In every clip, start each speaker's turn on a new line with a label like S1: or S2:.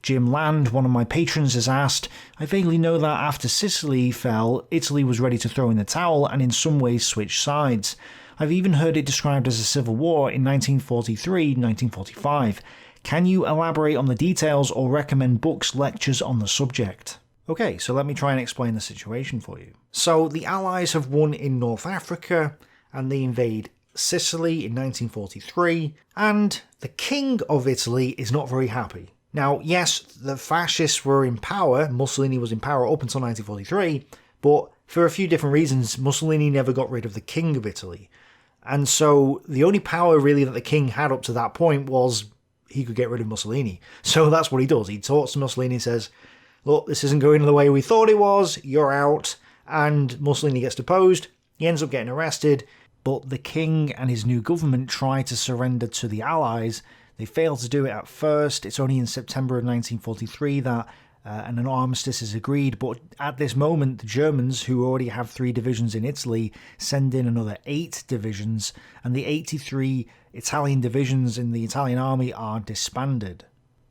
S1: Jim Land, one of my patrons, has asked, I vaguely know that after Sicily fell, Italy was ready to throw in the towel and in some ways switch sides. I've even heard it described as a civil war in 1943-1945. Can you elaborate on the details or recommend books, lectures on the subject? Okay, so let me try and explain the situation for you. So the Allies have won in North Africa, and they invade Sicily in 1943, and the King of Italy is not very happy. Now, yes, the fascists were in power, Mussolini was in power up until 1943, but for a few different reasons, Mussolini never got rid of the King of Italy. And so the only power really that the king had up to that point was he could get rid of Mussolini. So that's what he does. He talks to Mussolini and says, look, this isn't going the way we thought it was, you're out. And Mussolini gets deposed, he ends up getting arrested, but the king and his new government try to surrender to the Allies. They fail to do it at first. It's only in September of 1943 that an armistice is agreed, but at this moment the Germans, who already have 3 divisions in Italy, send in another 8 divisions, and the 83 Italian divisions in the Italian army are disbanded.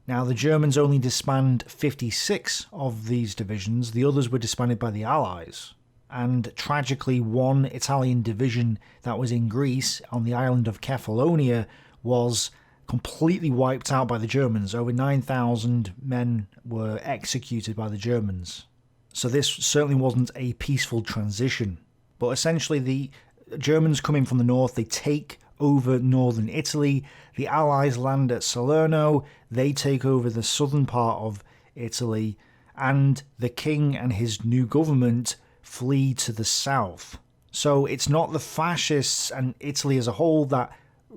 S1: Now the Germans only disband 56 of these divisions, the others were disbanded by the Allies. And tragically, one Italian division that was in Greece on the island of Kefalonia was completely wiped out by the Germans. Over 9,000 men were executed by the Germans. So this certainly wasn't a peaceful transition. But essentially the Germans come in from the north, they take over northern Italy, the Allies land at Salerno, they take over the southern part of Italy, and the king and his new government flee to the south. So it's not the fascists and Italy as a whole that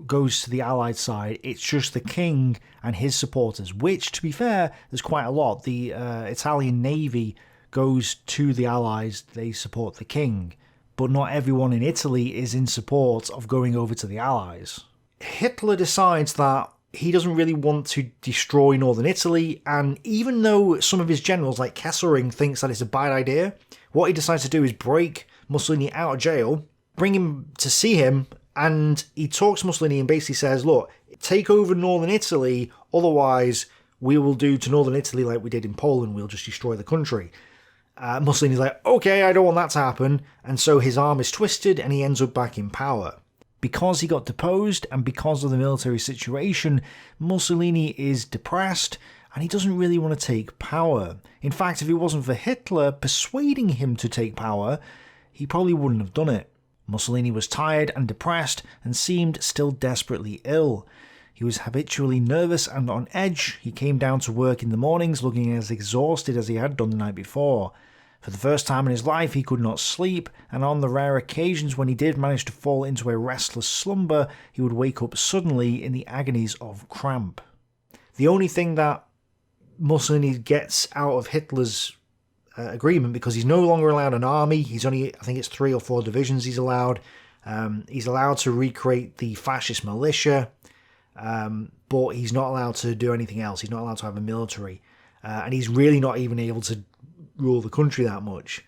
S1: goes to the Allied side, it's just the king and his supporters, which, to be fair, there's quite a lot. The Italian navy goes to the Allies, they support the king, but not everyone in Italy is in support of going over to the Allies. Hitler decides that he doesn't really want to destroy northern Italy, and even though some of his generals, like Kesselring, thinks that it's a bad idea, what he decides to do is break Mussolini out of jail, bring him to see him, and he talks to Mussolini and basically says, look, take over northern Italy, otherwise we will do to northern Italy like we did in Poland, we'll just destroy the country. Mussolini's like, okay, I don't want that to happen, and so his arm is twisted and he ends up back in power. Because he got deposed and because of the military situation, Mussolini is depressed and he doesn't really want to take power. In fact, if it wasn't for Hitler persuading him to take power, he probably wouldn't have done it. Mussolini was tired and depressed and seemed still desperately ill. He was habitually nervous and on edge. He came down to work in the mornings looking as exhausted as he had done the night before. For the first time in his life he could not sleep, and on the rare occasions when he did manage to fall into a restless slumber, he would wake up suddenly in the agonies of cramp. The only thing that Mussolini gets out of Hitler's agreement, because he's no longer allowed an army, he's only, I think it's 3 or 4 divisions he's allowed. He's allowed to recreate the fascist militia, but he's not allowed to do anything else. He's not allowed to have a military, and he's really not even able to rule the country that much.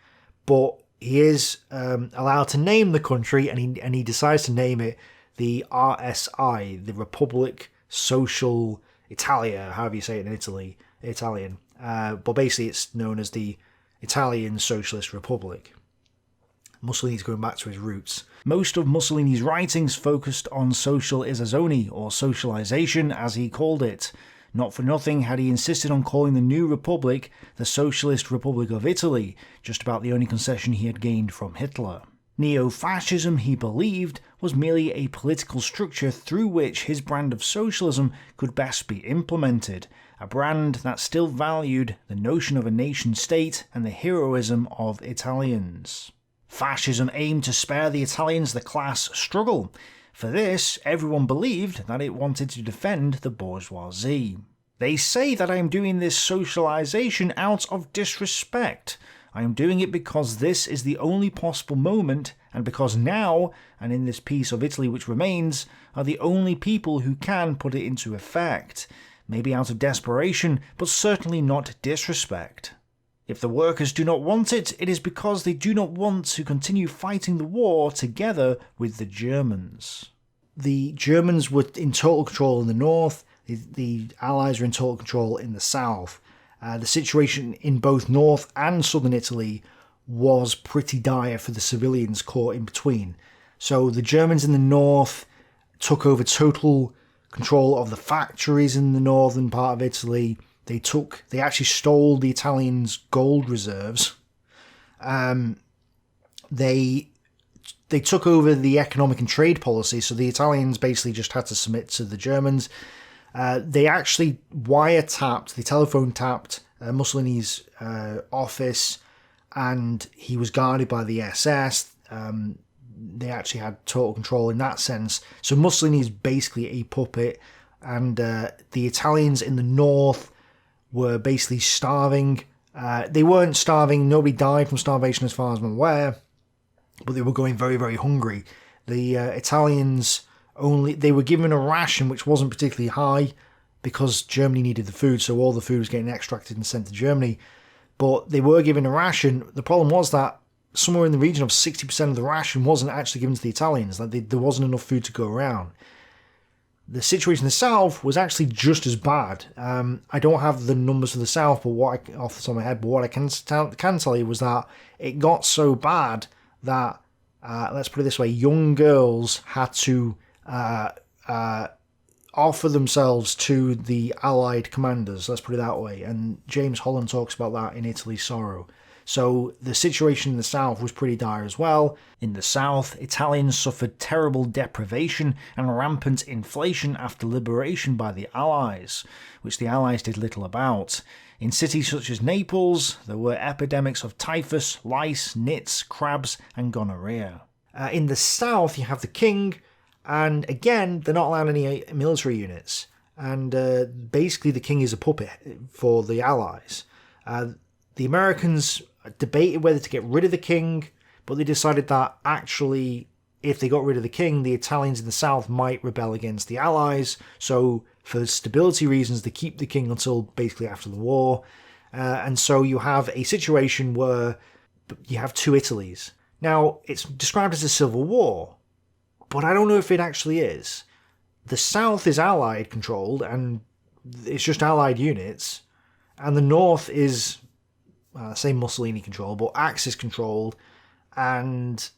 S1: But he is allowed to name the country, and he decides to name it the RSI, the Republic Social Italia, however you say it in Italian. But basically it's known as the Italian Socialist Republic. Mussolini's going back to his roots. Most of Mussolini's writings focused on socializzazione, or socialization as he called it. Not for nothing had he insisted on calling the new republic the Socialist Republic of Italy, just about the only concession he had gained from Hitler. Neo-fascism, he believed, was merely a political structure through which his brand of socialism could best be implemented, a brand that still valued the notion of a nation-state and the heroism of Italians. Fascism aimed to spare the Italians the class struggle. For this, everyone believed that it wanted to defend the bourgeoisie. They say that I am doing this socialization out of disrespect. I am doing it because this is the only possible moment, and because now, and in this piece of Italy which remains, are the only people who can put it into effect. Maybe out of desperation, but certainly not disrespect. If the workers do not want it, it is because they do not want to continue fighting the war together with the Germans. The Germans were in total control in the north, The Allies are in total control in the south. The situation in both north and southern Italy was pretty dire for the civilians caught in between. So the Germans in the north took over total control of the factories in the northern part of Italy. They actually stole the Italians' gold reserves. They took over the economic and trade policy, so the Italians basically just had to submit to the Germans. They actually they telephone tapped Mussolini's office, and he was guarded by the SS. They actually had total control in that sense. So Mussolini is basically a puppet, and the Italians in the north were basically starving. They weren't starving, nobody died from starvation as far as I'm aware, but they were going very, very hungry. The Italians they were given a ration which wasn't particularly high because Germany needed the food, so all the food was getting extracted and sent to Germany. But they were given a ration. The problem was that somewhere in the region of 60% of the ration wasn't actually given to the Italians. There wasn't enough food to go around. The situation in the south was actually just as bad. I don't have the numbers for the south, but off the top of my head, but what I can tell you was that it got so bad that, let's put it this way, young girls had to offer themselves to the Allied commanders, let's put it that way. And James Holland talks about that in Italy's Sorrow. So the situation in the south was pretty dire as well. In the south, Italians suffered terrible deprivation and rampant inflation after liberation by the Allies, which the Allies did little about. In cities such as Naples, there were epidemics of typhus, lice, nits, crabs, and gonorrhea. In the south, you have the king, and again, they're not allowed any military units. And basically, the king is a puppet for the Allies. The Americans debated whether to get rid of the king, but they decided that actually, if they got rid of the king, the Italians in the south might rebel against the Allies. So, for stability reasons, they keep the king until basically after the war. And so you have a situation where you have two Italys. Now, it's described as a civil war, but I don't know if it actually is. The south is Allied controlled, and it's just Allied units, and the north is, say Mussolini controlled, but Axis controlled, and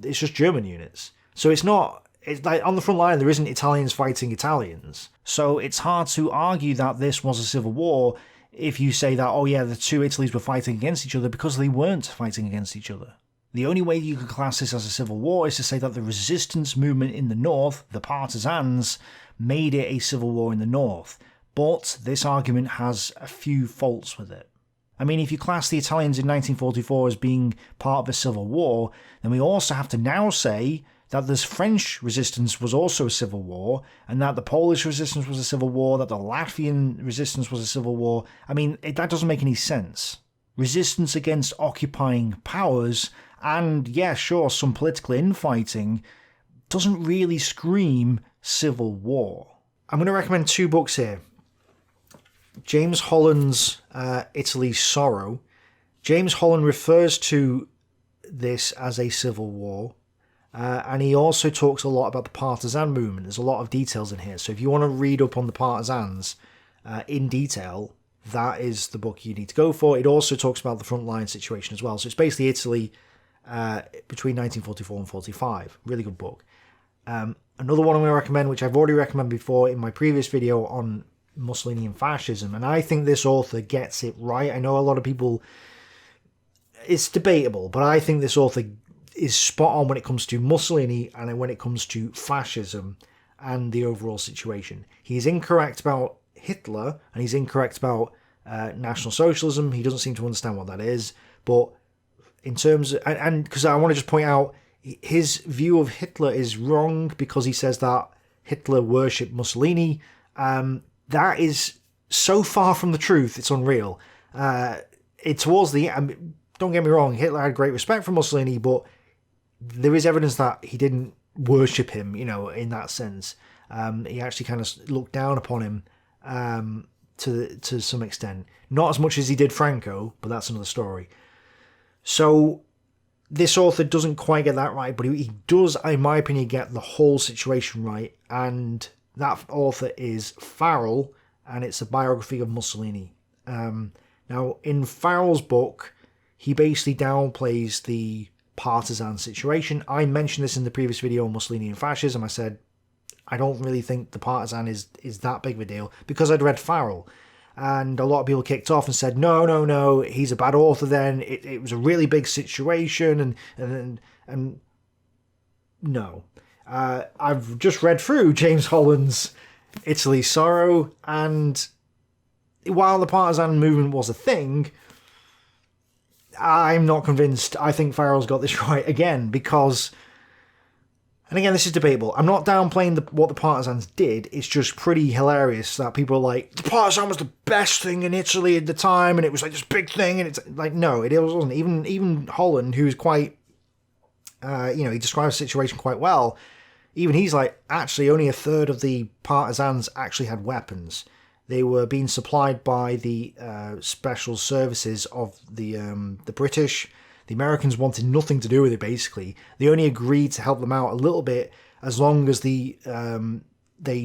S1: it's just German units. So it's like on the front line there isn't Italians fighting Italians. So it's hard to argue that this was a civil war if you say that, oh yeah, the two Italys were fighting against each other, because they weren't fighting against each other. The only way you could class this as a civil war is to say that the resistance movement in the north, the Partisans, made it a civil war in the north. But this argument has a few faults with it. I mean, if you class the Italians in 1944 as being part of a civil war, then we also have to now say that the French resistance was also a civil war, and that the Polish resistance was a civil war, that the Latvian resistance was a civil war. I mean, that doesn't make any sense. Resistance against occupying powers, and yeah, sure, some political infighting, doesn't really scream civil war. I'm going to recommend two books here. James Holland's Italy's Sorrow. James Holland refers to this as a civil war, and he also talks a lot about the Partisan movement. There's a lot of details in here, so if you want to read up on the Partisans in detail, that is the book you need to go for. It also talks about the frontline situation as well, so it's basically Italy between 1944 and 45. Really good book. Another one I'm going to recommend, which I've already recommended before in my previous video on Mussolini and fascism, and I think this author gets it right. I know a lot of people, it's debatable, but I think this author is spot on when it comes to Mussolini and when it comes to fascism and the overall situation. He's incorrect about Hitler, and he's incorrect about National Socialism. He doesn't seem to understand what that is, but in terms of, and because I want to just point out, his view of Hitler is wrong because he says that Hitler worshipped Mussolini. That is so far from the truth, it's unreal. Towards the end, don't get me wrong, Hitler had great respect for Mussolini, but there is evidence that he didn't worship him, in that sense. He actually kind of looked down upon him to some extent. Not as much as he did Franco, but that's another story. So this author doesn't quite get that right, but he does, in my opinion, get the whole situation right, and That author is Farrell, and it's a biography of Mussolini. Now, in Farrell's book, he basically downplays the partisan situation. I mentioned this in the previous video on Mussolini and fascism. I said, I don't really think the partisan is that big of a deal, because I'd read Farrell. And a lot of people kicked off and said, no, he's a bad author then. It was a really big situation, and no. I've just read through James Holland's Italy's Sorrow, and while the partisan movement was a thing, I'm not convinced. I think Farrell's got this right again, because, and again, this is debatable. I'm not downplaying what the partisans did. It's just pretty hilarious that people are like, the partisan was the best thing in Italy at the time, and it was like this big thing, and it's like, no, it wasn't. Even Holland, who's quite, he describes the situation quite well. Even he's like, actually, only a third of the partisans actually had weapons. They were being supplied by the special services of the British. The Americans wanted nothing to do with it, basically. They only agreed to help them out a little bit as long as they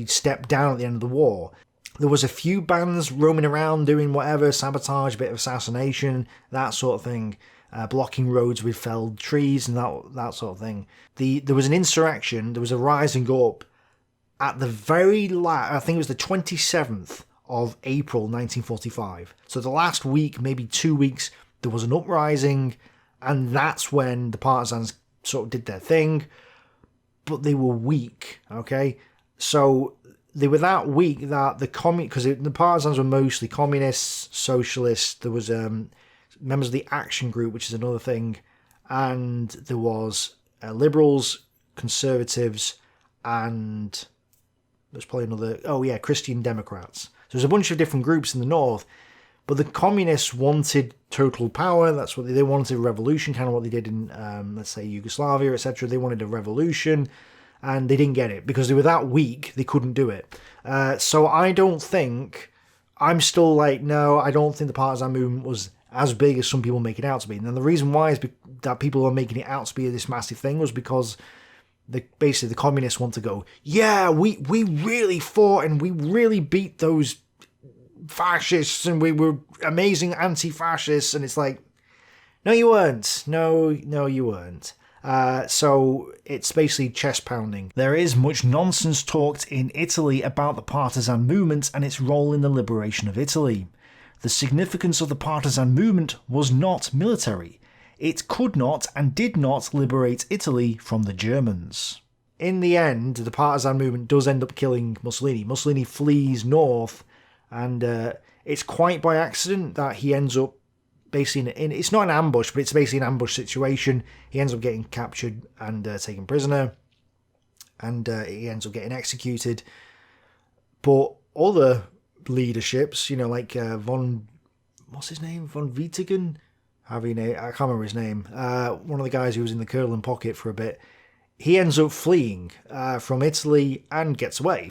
S1: stepped down at the end of the war. There was a few bands roaming around doing whatever, sabotage, a bit of assassination, that sort of thing. Blocking roads with felled trees and that sort of thing. There was an insurrection, there was a rising up at the very last, I think it was the 27th of April 1945. So the last week, maybe 2 weeks, there was an uprising, and that's when the partisans sort of did their thing, but they were weak, okay? So they were that weak that because the partisans were mostly communists, socialists, there was members of the Action Group, which is another thing, and there was liberals, conservatives, and there's probably another, Christian Democrats. So there's a bunch of different groups in the north, but the communists wanted total power. That's what they wanted, a revolution, kind of what they did in, let's say, Yugoslavia, etc. They wanted a revolution, and they didn't get it because they were that weak, they couldn't do it. So I'm still like, no, I don't think the partisan movement was as big as some people make it out to be. And the reason why is that people are making it out to be this massive thing was because basically the communists want to go, yeah, we really fought and we really beat those fascists and we were amazing anti-fascists, and it's like, no you weren't, no you weren't. So it's basically chest pounding. There is much nonsense talked in Italy about the partisan movement and its role in the liberation of Italy. The significance of the partisan movement was not military. It could not and did not liberate Italy from the Germans. In the end, the partisan movement does end up killing Mussolini. Mussolini flees north, and it's quite by accident that he ends up basically it's not an ambush, but it's basically an ambush situation. He ends up getting captured and taken prisoner, and he ends up getting executed. But other leaderships, like von Wittingen? I can't remember his name. One of the guys who was in the Kurland pocket for a bit. He ends up fleeing from Italy and gets away.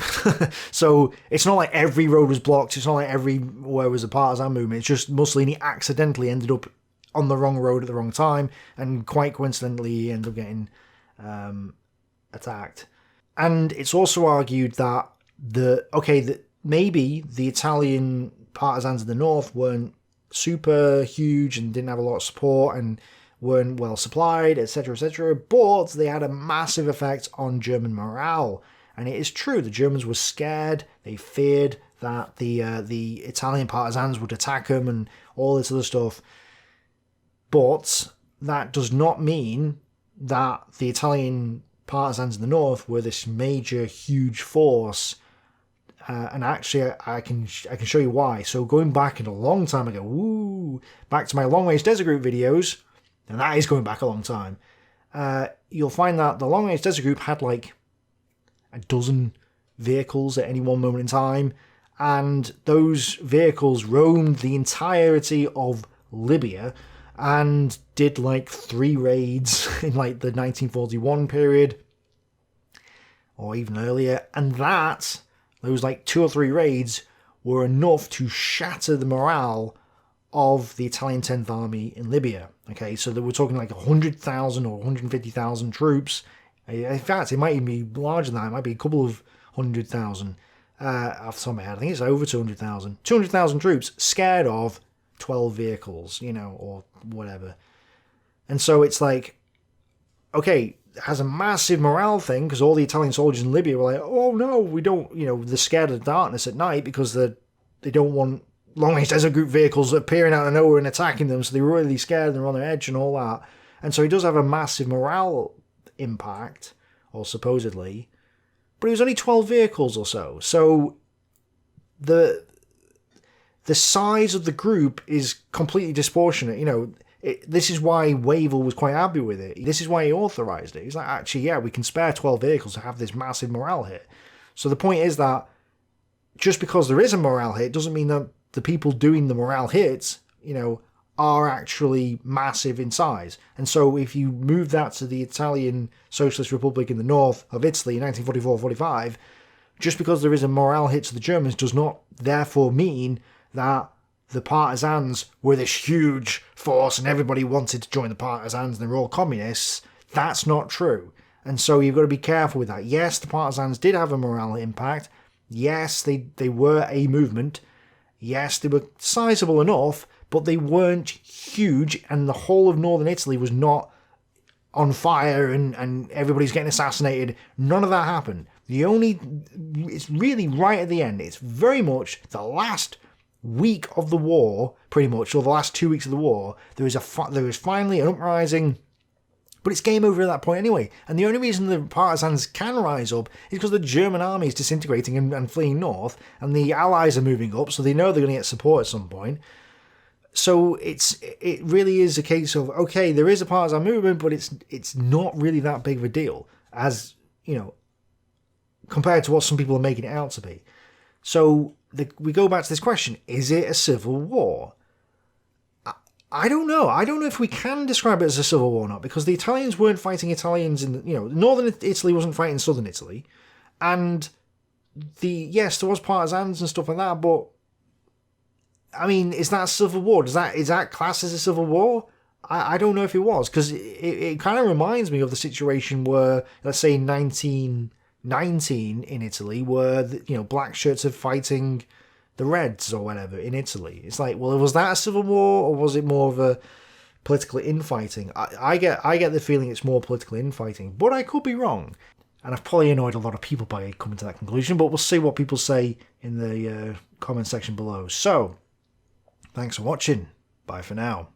S1: So it's not like every road was blocked. It's not like everywhere was a partisan movement. It's just Mussolini accidentally ended up on the wrong road at the wrong time, and quite coincidentally he ended up getting attacked. And it's also argued that maybe the Italian partisans in the north weren't super huge and didn't have a lot of support and weren't well supplied, etc., but they had a massive effect on German morale. And it is true, the Germans were scared, they feared that the Italian partisans would attack them and all this other stuff. But that does not mean that the Italian partisans in the north were this major, huge force. And actually, I can show you why. So going back in a long time ago, back to my Long Range Desert Group videos, and that is going back a long time, you'll find that the Long Range Desert Group had like a dozen vehicles at any one moment in time, and those vehicles roamed the entirety of Libya and did like 3 raids in like the 1941 period, or even earlier, and those like 2 or 3 raids were enough to shatter the morale of the Italian 10th Army in Libya. Okay, so we're talking like 100,000 or 150,000 troops. In fact, it might even be larger than that. It might be a couple of 100,000. Off the top of my head, I think it's over 200,000. 200,000 troops scared of 12 vehicles, you know, or whatever. And so it's like, okay, it has a massive morale thing, because all the Italian soldiers in Libya were like, oh no, we don't, you know, they're scared of the darkness at night because they don't want long-range desert group vehicles appearing out of nowhere and attacking them, so they were really scared and they're on their edge and all that. And so he does have a massive morale impact, or supposedly, but it was only 12 vehicles or so. So the size of the group is completely disproportionate. You know, this is why Wavell was quite happy with it. This is why he authorised it. He's like, actually, yeah, we can spare 12 vehicles to have this massive morale hit. So the point is that just because there is a morale hit doesn't mean that the people doing the morale hits, you know, are actually massive in size. And so if you move that to the Italian Socialist Republic in the north of Italy in 1944-45, just because there is a morale hit to the Germans does not therefore mean that the partisans were this huge force and everybody wanted to join the partisans and they were all communists. That's not true. And so you've got to be careful with that. Yes, the partisans did have a morale impact. Yes, they were a movement. Yes, they were sizable enough, but they weren't huge, and the whole of northern Italy was not on fire and everybody's getting assassinated. None of that happened. It's really right at the end. It's very much the last week of the war, pretty much, or the last 2 weeks of the war. There was finally an uprising, but it's game over at that point anyway. And the only reason the partisans can rise up is because the German army is disintegrating and fleeing north, and the Allies are moving up, so they know they're going to get support at some point. So it really is a case of, okay, there is a partisan movement, but it's not really that big of a deal, as, you know, compared to what some people are making it out to be. So we go back to this question: is it a civil war? I don't know. I don't know if we can describe it as a civil war or not, because the Italians weren't fighting Italians in, you know, northern Italy wasn't fighting southern Italy, and yes, there was partisans and stuff like that, but I mean, is that a civil war? Is that classed as a civil war? I don't know if it was, because it kind of reminds me of the situation where, let's say, 1919 in Italy, where you know, black shirts are fighting the Reds or whatever in Italy. It's like, well, was that a civil war, or was it more of a political infighting? I get the feeling it's more political infighting, but I could be wrong. And I've probably annoyed a lot of people by coming to that conclusion, but we'll see what people say in the comment section below. So, thanks for watching. Bye for now.